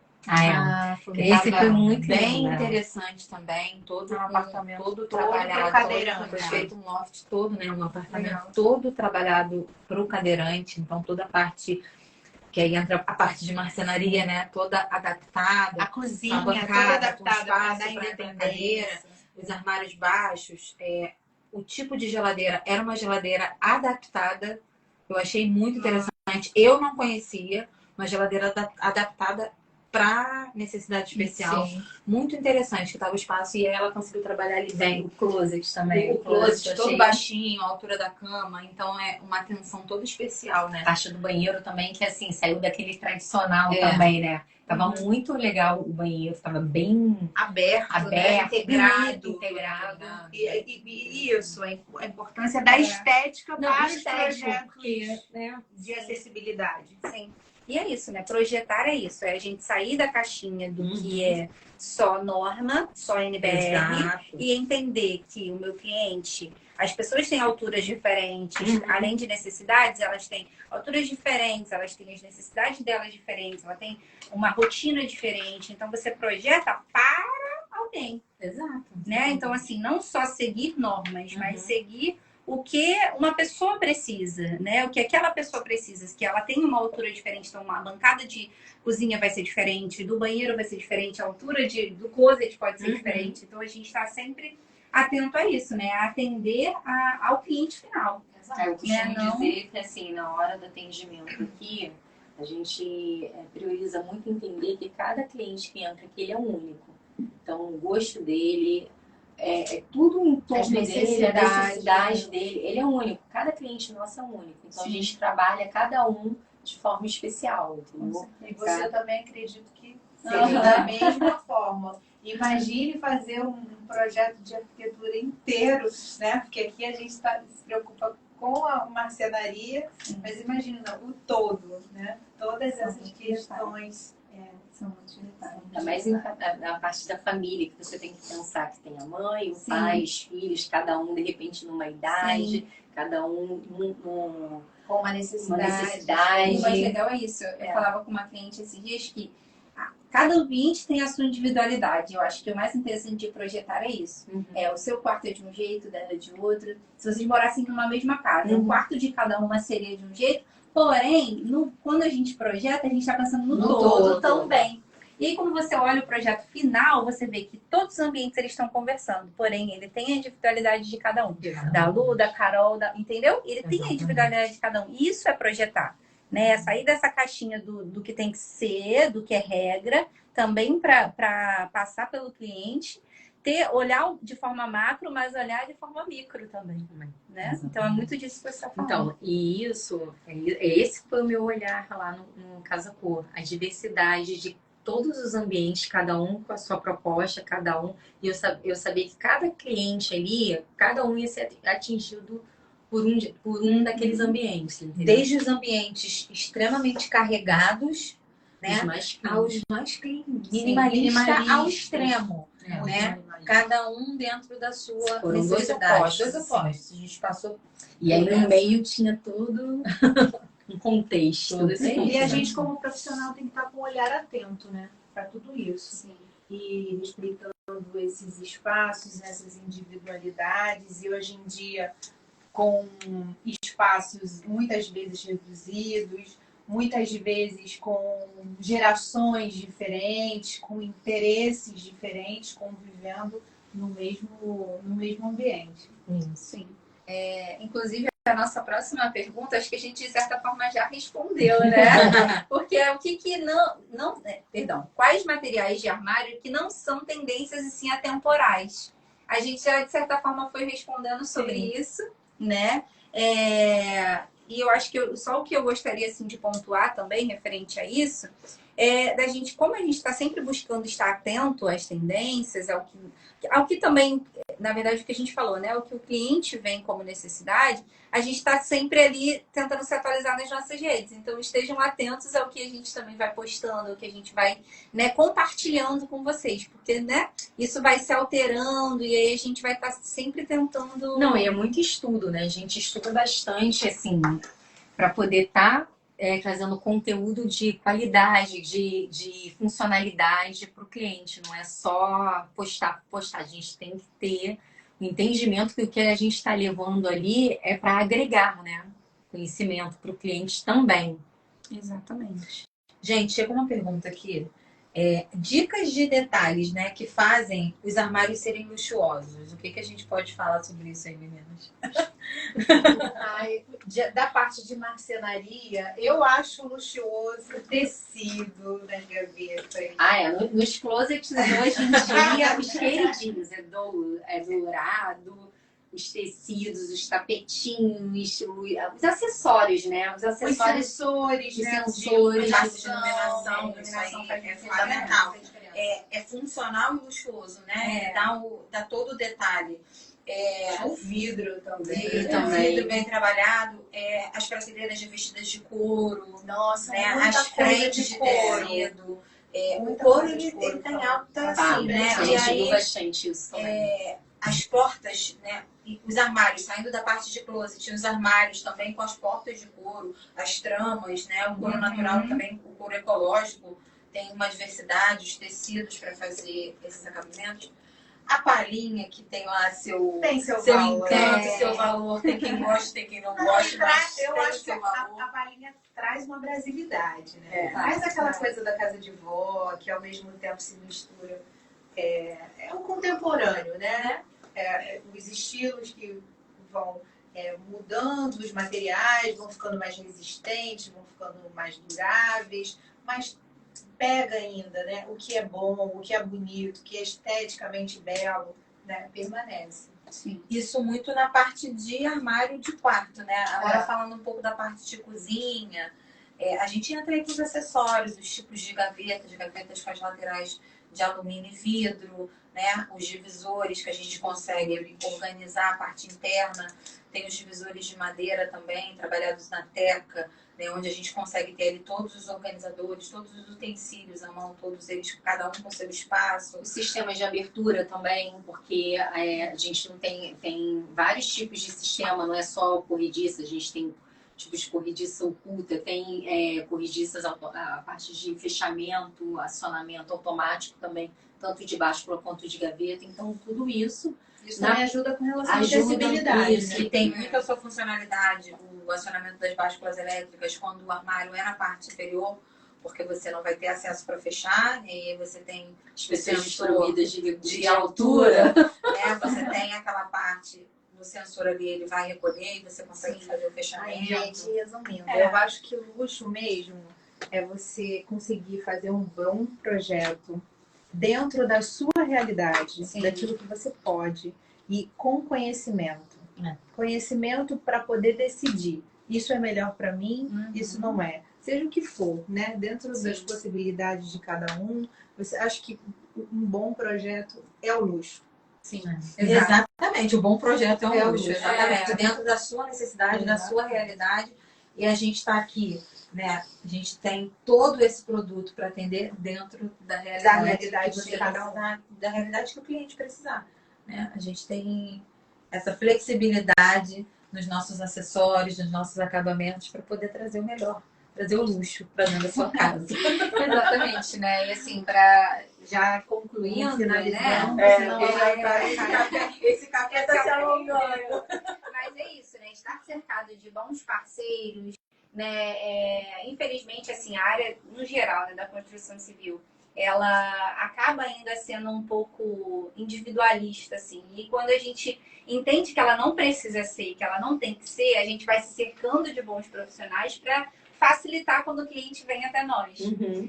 Speaker 3: Esse foi muito
Speaker 7: bem
Speaker 3: legal.
Speaker 7: Interessante também, todo
Speaker 6: apartamento
Speaker 7: todo trabalhado,
Speaker 6: cadeirante.
Speaker 7: foi feito um loft todo, né, um apartamento todo trabalhado para o cadeirante, então toda a parte que aí entra a parte de marcenaria, né, toda adaptada,
Speaker 6: A cozinha
Speaker 7: a bancada,
Speaker 6: toda adaptada
Speaker 7: com espaço
Speaker 6: para dar
Speaker 7: pra
Speaker 6: independência.
Speaker 7: cadeira, os armários baixos,
Speaker 5: o tipo de geladeira era uma geladeira adaptada. Eu achei muito interessante. Eu não conhecia uma geladeira adaptada para necessidade especial.
Speaker 2: Sim.
Speaker 5: Muito interessante que estava o espaço e ela conseguiu trabalhar ali bem.
Speaker 3: O closet também.
Speaker 5: O closet
Speaker 3: eu
Speaker 5: todo
Speaker 3: achei.
Speaker 5: baixinho, a altura da cama. Então é uma atenção toda especial, né?
Speaker 3: A caixa do banheiro também, que assim, saiu daquele tradicional
Speaker 5: É.
Speaker 3: também, né? Tava muito legal o banheiro, tava bem
Speaker 6: Aberto, né?
Speaker 3: integrado.
Speaker 6: Integrado.
Speaker 5: Integrado.
Speaker 6: E isso, a importância da estética
Speaker 3: Não,
Speaker 6: para os
Speaker 3: estético,
Speaker 6: projetos
Speaker 3: porque, né?
Speaker 6: de acessibilidade.
Speaker 2: Sim. E é isso, né? Projetar é isso. É a gente sair da caixinha do que é só norma, só NBR,
Speaker 5: Exato.
Speaker 2: e entender que o meu cliente, as pessoas têm alturas diferentes, além de necessidades, elas têm alturas diferentes, elas têm as necessidades delas diferentes, ela tem uma rotina diferente. Então você projeta para alguém,
Speaker 3: Exato.
Speaker 2: né? Então assim, não só seguir normas, mas seguir o que uma pessoa precisa, né? O que aquela pessoa precisa, que ela tem uma altura diferente, então uma bancada de cozinha vai ser diferente, do banheiro vai ser diferente, a altura do closet pode ser diferente. Então a gente está sempre atento a isso, né? A atender ao cliente final.
Speaker 3: Eu costumo
Speaker 2: Não.
Speaker 3: dizer que assim, na hora do atendimento aqui, a gente prioriza muito entender que cada cliente que entra aqui, ele é único. Então, o gosto dele, tudo em torno dele, a necessidade dele, ele é único. Cada cliente nosso é único. Então, a gente trabalha cada um de forma especial, entendeu?
Speaker 6: E você também acredito que seja da mesma forma. Imagine fazer um projeto de arquitetura inteiro, né? Porque aqui a gente se preocupa com a marcenaria, mas imagina o todo, né? Todas essas questões
Speaker 2: São muito detalhes.
Speaker 3: Ainda mais na parte da família, que você tem que pensar que tem a mãe, o pai, os filhos, cada um de repente numa idade, cada um
Speaker 2: Com uma necessidade. O mais legal é isso. Eu falava com uma cliente esses dias que cada ambiente tem a sua individualidade. Eu acho que o mais interessante de projetar é isso. O seu quarto é de um jeito, o dela é de outro. Se vocês morassem numa mesma casa, o quarto de cada uma seria de um jeito. Porém, quando a gente projeta, a gente está pensando no todo também. E aí, quando você olha o projeto final, você vê que todos os ambientes eles estão conversando. Porém, ele tem a individualidade de cada um. Da Lu, da Carol, entendeu? Ele tem a individualidade de cada um. Isso é projetar. Né? Sair dessa caixinha do que tem que ser, do que é regra, também para passar pelo cliente, olhar de forma macro, mas olhar de forma micro também. Né? Então é muito disso que você está falando.
Speaker 3: Então, e esse foi o meu olhar lá no Casa Cor, a diversidade de todos os ambientes, cada um com a sua proposta, cada um. E eu sabia que cada cliente ali, cada um ia ser atingido por um daqueles ambientes. Entendeu?
Speaker 7: Desde os ambientes extremamente carregados, né,
Speaker 3: Os mais
Speaker 7: aos
Speaker 3: mais clean.
Speaker 7: minimalista ao extremo.
Speaker 6: muito
Speaker 7: Né?
Speaker 6: minimalista.
Speaker 7: Cada um dentro da sua
Speaker 3: Foram dois
Speaker 7: necessidade.
Speaker 3: opostos,
Speaker 7: Dois opostos. A gente passou.
Speaker 3: E aí no meio tinha todo um contexto. Todo esse
Speaker 6: E a
Speaker 3: contexto.
Speaker 6: gente, como profissional, tem que estar com um olhar atento, né? Para tudo isso.
Speaker 2: Sim.
Speaker 6: E respeitando esses espaços, essas individualidades. E hoje em dia, com espaços muitas vezes reduzidos, muitas vezes com gerações diferentes, com interesses diferentes, convivendo no mesmo ambiente.
Speaker 2: Sim. Inclusive, a nossa próxima pergunta, acho que a gente, de certa forma, já respondeu, né? Porque o que não... Perdão. Quais materiais de armário que não são tendências e sim atemporais? A gente já, de certa forma, foi respondendo sobre isso, né? E eu acho que só o que eu gostaria assim, de pontuar também, referente a isso, da gente, como a gente está sempre buscando estar atento às tendências, ao que também, na verdade, o que a gente falou, né? O que o cliente vem como necessidade, a gente está sempre ali tentando se atualizar nas nossas redes. Então, estejam atentos ao que a gente também vai postando, ao que a gente vai, né, compartilhando com vocês. Porque, né, isso vai se alterando e aí a gente vai estar sempre tentando...
Speaker 3: Não, e é muito estudo, né? A gente estuda bastante, assim, para poder estar trazendo conteúdo de qualidade, de funcionalidade para o cliente. Não é só postar. A gente tem que ter o entendimento que o que a gente está levando ali é para agregar, né? Conhecimento para o cliente também.
Speaker 2: Exatamente.
Speaker 7: Gente, chegou uma pergunta aqui
Speaker 5: dicas de detalhes, né, que fazem os armários serem luxuosos. O que a gente pode falar sobre isso aí, meninas?
Speaker 6: Da parte de marcenaria, eu acho luxuoso o tecido das gavetas.
Speaker 3: Nos closets hoje em dia, os queridinhos, é dourado, os tecidos, os tapetinhos, os acessórios, né? Os acessórios,
Speaker 6: sensores,
Speaker 3: os
Speaker 6: né?
Speaker 3: sensores,
Speaker 5: De iluminação, isso aí
Speaker 6: faz
Speaker 5: é
Speaker 6: diferença.
Speaker 5: fundamental. É funcional e luxuoso, né? Dá todo o detalhe.
Speaker 6: O vidro também.
Speaker 5: O vidro bem trabalhado, as prateleiras revestidas de couro,
Speaker 6: Nossa,
Speaker 5: né?
Speaker 6: muita
Speaker 5: As
Speaker 6: coisa
Speaker 5: frentes
Speaker 6: de
Speaker 5: de
Speaker 6: couro.
Speaker 5: tecido. O
Speaker 6: Muita
Speaker 5: couro
Speaker 6: coisa de
Speaker 5: ele
Speaker 6: couro,
Speaker 5: tem
Speaker 6: então.
Speaker 5: alta
Speaker 3: tá,
Speaker 5: assim, né?
Speaker 3: a
Speaker 5: E
Speaker 3: gente viu
Speaker 5: aí
Speaker 3: bastante isso também.
Speaker 5: as portas, né? E os armários, saindo da parte de closet, os armários também com as portas de couro, as tramas, né? O couro natural também, o couro ecológico, tem uma diversidade, os tecidos para fazer esses acabamentos. A palhinha que tem lá seu
Speaker 6: valor.
Speaker 5: encanto, seu valor, tem quem gosta, tem quem não gosta, mas
Speaker 6: Eu
Speaker 5: tem
Speaker 6: acho que
Speaker 5: seu valor.
Speaker 6: a palhinha traz uma brasilidade, né?
Speaker 5: É.
Speaker 6: Traz aquela coisa da casa de vó, que ao mesmo tempo se mistura. É o contemporâneo, né? Os estilos que vão mudando, os materiais vão ficando mais resistentes, vão ficando mais duráveis, mas pega ainda, né? O que é bom, o que é bonito, o que é esteticamente belo, né? Permanece.
Speaker 5: Sim. Isso muito na parte de armário de quarto, né? Agora falando um pouco da parte de cozinha, a gente entra aí com os acessórios, os tipos de gavetas com as laterais de alumínio e vidro, né? Os divisores que a gente consegue organizar a parte interna. Tem os divisores de madeira também, trabalhados na teca, né? Onde a gente consegue ter ali todos os organizadores, todos os utensílios à mão, todos eles, cada um com seu espaço.
Speaker 3: Os sistemas de abertura também, porque a gente não tem vários tipos de sistema, não é só corrediça, a gente tem tipos de corrediça oculta, tem corrediças, a parte de fechamento, acionamento automático também, tanto de baixo quanto de gaveta. Então, tudo isso
Speaker 6: também ajuda com relação à
Speaker 3: ajuda
Speaker 6: acessibilidade.
Speaker 3: isso,
Speaker 5: Que tem muita sua funcionalidade, o acionamento das básculas elétricas, quando o armário é na parte superior, porque você não vai ter acesso para fechar, e aí você tem
Speaker 3: as pessoas
Speaker 5: sensor
Speaker 3: desprovidas
Speaker 5: de altura, né? Você tem aquela parte do sensor ali, ele vai recolher e você consegue fazer o fechamento.
Speaker 6: Ai, gente, resumindo, eu acho que o luxo mesmo é você conseguir fazer um bom projeto dentro da sua realidade, daquilo que você pode, e com conhecimento. Conhecimento para poder decidir. Isso é melhor para mim, isso não é. Seja o que for, né? Dentro das possibilidades de cada um, você acha que um bom projeto é o luxo.
Speaker 5: Sim, exatamente. O bom projeto é um luxo. Exatamente. Dentro da sua necessidade, da sua realidade. E a gente está aqui, né? A gente tem todo esse produto para atender dentro da realidade
Speaker 6: de cada um.
Speaker 5: da realidade que o cliente precisar, né? A gente tem essa flexibilidade nos nossos acessórios, nos nossos acabamentos para poder trazer o melhor, trazer o luxo para dentro da sua casa.
Speaker 2: Exatamente, né? E assim, para já concluindo, né?
Speaker 6: Esse café está se alongando.
Speaker 2: Mas é isso, né? Estar cercado de bons parceiros, né? Infelizmente, assim, a área, no geral, né, da construção civil, ela acaba ainda sendo um pouco individualista, assim. E quando a gente entende que ela não precisa ser, que ela não tem que ser, a gente vai se cercando de bons profissionais para facilitar quando o cliente vem até nós,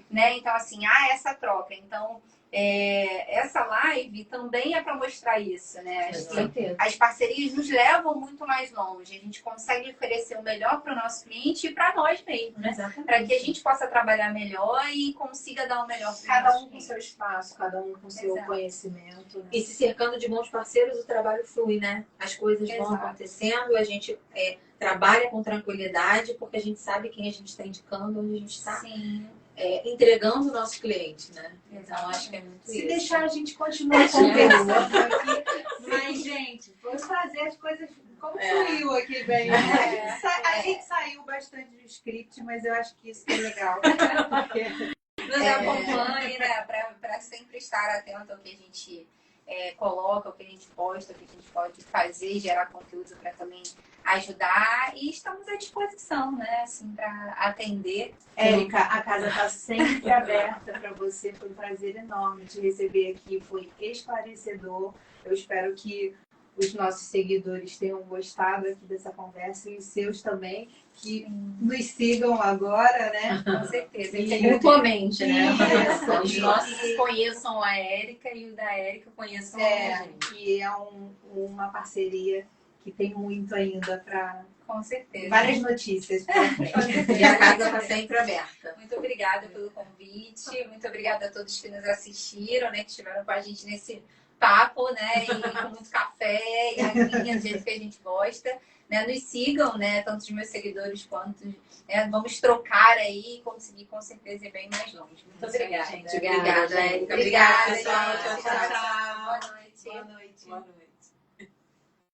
Speaker 2: né? Então, assim, essa troca. Então, essa live também é para mostrar isso, né? Acho que as parcerias nos levam muito mais longe. A gente consegue oferecer o melhor para o nosso cliente e para nós mesmos, né? Para que a gente possa trabalhar melhor e consiga dar o melhor para
Speaker 6: cada um com seu espaço, cada um com seu conhecimento. Né?
Speaker 5: E se cercando de bons parceiros, o trabalho flui, né? As coisas vão acontecendo, a gente trabalha com tranquilidade, porque a gente sabe quem a gente está indicando, onde a gente está entregando o nosso cliente, né? Então, acho que é muito isso.
Speaker 6: Se deixar, a gente continua conversando aqui. Mas, gente, vamos fazer as coisas como fluiu aqui bem. A gente saiu bastante do script, mas eu acho que isso é legal.
Speaker 2: Nos acompanhe, né? Para sempre estar atento ao que a gente coloca, o que a gente posta, o que a gente pode fazer, gerar conteúdo para também ajudar. E estamos à disposição, né, assim, para atender.
Speaker 6: Érica, a casa está sempre aberta para você. Foi um prazer enorme te receber aqui. Foi esclarecedor. Eu espero que os nossos seguidores tenham gostado aqui dessa conversa e os seus também, que nos sigam agora, né?
Speaker 2: Com certeza.
Speaker 6: E-
Speaker 5: Mutuamente, né?
Speaker 6: Isso.
Speaker 5: Os nossos conheçam a Érica e o da Érica conheçam a gente.
Speaker 6: Que é uma parceria que tem muito ainda para
Speaker 2: Com certeza.
Speaker 6: várias notícias pra frente.
Speaker 5: E a casa está sempre aberta.
Speaker 2: Muito obrigada pelo convite, muito obrigada a todos que nos assistiram, né, que estiveram com a gente nesse papo, né, e com muito café e aguinha, do jeito que a gente gosta, né, nos sigam, né, tanto os meus seguidores quanto, né, vamos trocar aí e conseguir com certeza ir bem mais longe. Muito obrigada.
Speaker 5: Gente, obrigada, Érica.
Speaker 2: Obrigada,
Speaker 5: pessoal.
Speaker 2: gente.
Speaker 5: Tchau, tchau.
Speaker 2: Boa noite.
Speaker 6: Boa noite.
Speaker 5: Boa noite.